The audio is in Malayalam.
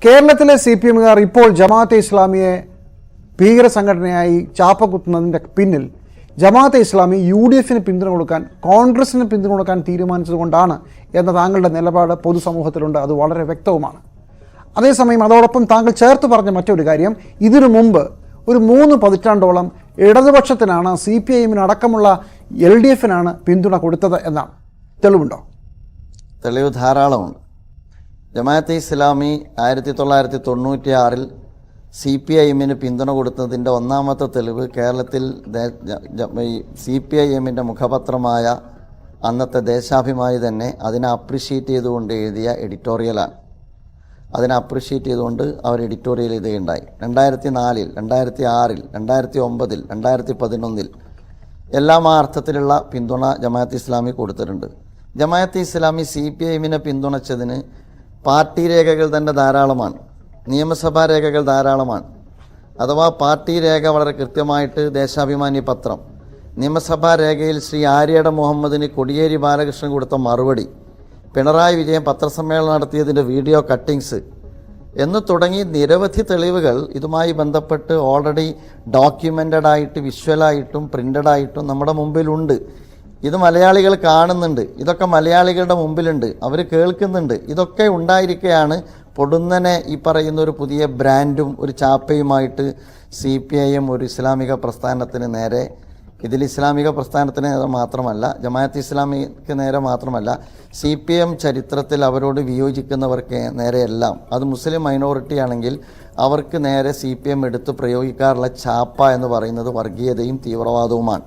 കേരളത്തിലെ CPMകാർ ഇപ്പോൾ ജമാഅത്തെ ഇസ്ലാമിയെ ഭീകര സംഘടനയായി ചാപ്പകുത്തുന്നതിൻ്റെ പിന്നിൽ ജമാഅത്തെ ഇസ്ലാമി UDFന് പിന്തുണ കൊടുക്കാൻ, കോൺഗ്രസിന് പിന്തുണ കൊടുക്കാൻ തീരുമാനിച്ചതുകൊണ്ടാണ് എന്ന താങ്കളുടെ നിലപാട് പൊതുസമൂഹത്തിലുണ്ട്. അത് വളരെ വ്യക്തവുമാണ്. അതേസമയം അതോടൊപ്പം താങ്കൾ ചേർത്ത് പറഞ്ഞ മറ്റൊരു കാര്യം, ഇതിനു മുമ്പ് ഒരു 3 പതിറ്റാണ്ടോളം ഇടതുപക്ഷത്തിനാണ്, CPIM അടക്കമുള്ള LDFനാണ് പിന്തുണ കൊടുത്തത് എന്നാണ്. തെളിവുണ്ടോ? തെളിവ് ധാരാളമുണ്ട്. ജമാഅത്തെ ഇസ്ലാമി 1996 CPIM പിന്തുണ കൊടുത്തതിൻ്റെ ഒന്നാമത്തെ തെളിവ് കേരളത്തിൽ CPIM മുഖപത്രമായ അന്നത്തെ ദേശാഭിമാനി തന്നെ അതിനെ അപ്രിഷ്യേറ്റ് ചെയ്തുകൊണ്ട് എഴുതിയ എഡിറ്റോറിയലാണ്. അതിനെ അപ്രിഷ്യേറ്റ് ചെയ്തുകൊണ്ട് അവർ എഡിറ്റോറിയൽ എഴുതുകയുണ്ടായി. 2004, 2006, 2009, 2011 എല്ലാം ആ അർത്ഥത്തിലുള്ള പിന്തുണ ജമാഅത്തെ ഇസ്ലാമി കൊടുത്തിട്ടുണ്ട്. ജമാഅത്തെ ഇസ്ലാമി CPIM പിന്തുണച്ചതിന് പാർട്ടി രേഖകൾ തന്നെ ധാരാളമാണ്, നിയമസഭാ രേഖകൾ ധാരാളമാണ്. അഥവാ പാർട്ടി രേഖ വളരെ കൃത്യമായിട്ട് ദേശാഭിമാനി പത്രം, നിയമസഭാ രേഖയിൽ ശ്രീ ആര്യയുടെ മുഹമ്മദിന് കോടിയേരി ബാലകൃഷ്ണൻ കൊടുത്ത മറുപടി, പിണറായി വിജയൻ പത്രസമ്മേളനം നടത്തിയതിൻ്റെ വീഡിയോ കട്ടിങ്സ് എന്ന് തുടങ്ങി നിരവധി തെളിവുകൾ ഇതുമായി ബന്ധപ്പെട്ട് ഓൾറെഡി ഡോക്യുമെൻ്റഡ് ആയിട്ട്, വിഷ്വലായിട്ടും പ്രിൻ്റഡായിട്ടും നമ്മുടെ മുമ്പിലുണ്ട്. ഇത് മലയാളികൾ കാണുന്നുണ്ട്, ഇതൊക്കെ മലയാളികളുടെ മുമ്പിലുണ്ട്, അവർ കേൾക്കുന്നുണ്ട്. ഇതൊക്കെ ഉണ്ടായിരിക്കെയാണ് പൊടുന്നനെ ഈ പറയുന്ന ഒരു പുതിയ ബ്രാൻഡും ഒരു ചാപ്പയുമായിട്ട് CPIM ഒരു ഇസ്ലാമിക പ്രസ്ഥാനത്തിന് നേരെ, ഇതിൽ ഇസ്ലാമിക പ്രസ്ഥാനത്തിന് നേരെ മാത്രമല്ല, ജമാഅത്തെ ഇസ്ലാമിക്ക് നേരെ മാത്രമല്ല, CPIM ചരിത്രത്തിൽ അവരോട് വിയോജിക്കുന്നവർക്ക് നേരെയെല്ലാം, അത് മുസ്ലിം മൈനോറിറ്റി ആണെങ്കിൽ അവർക്ക് നേരെ CPIM എടുത്ത് പ്രയോഗിക്കാറുള്ള ചാപ്പ എന്ന് പറയുന്നത് വർഗീയതയും തീവ്രവാദവുമാണ്.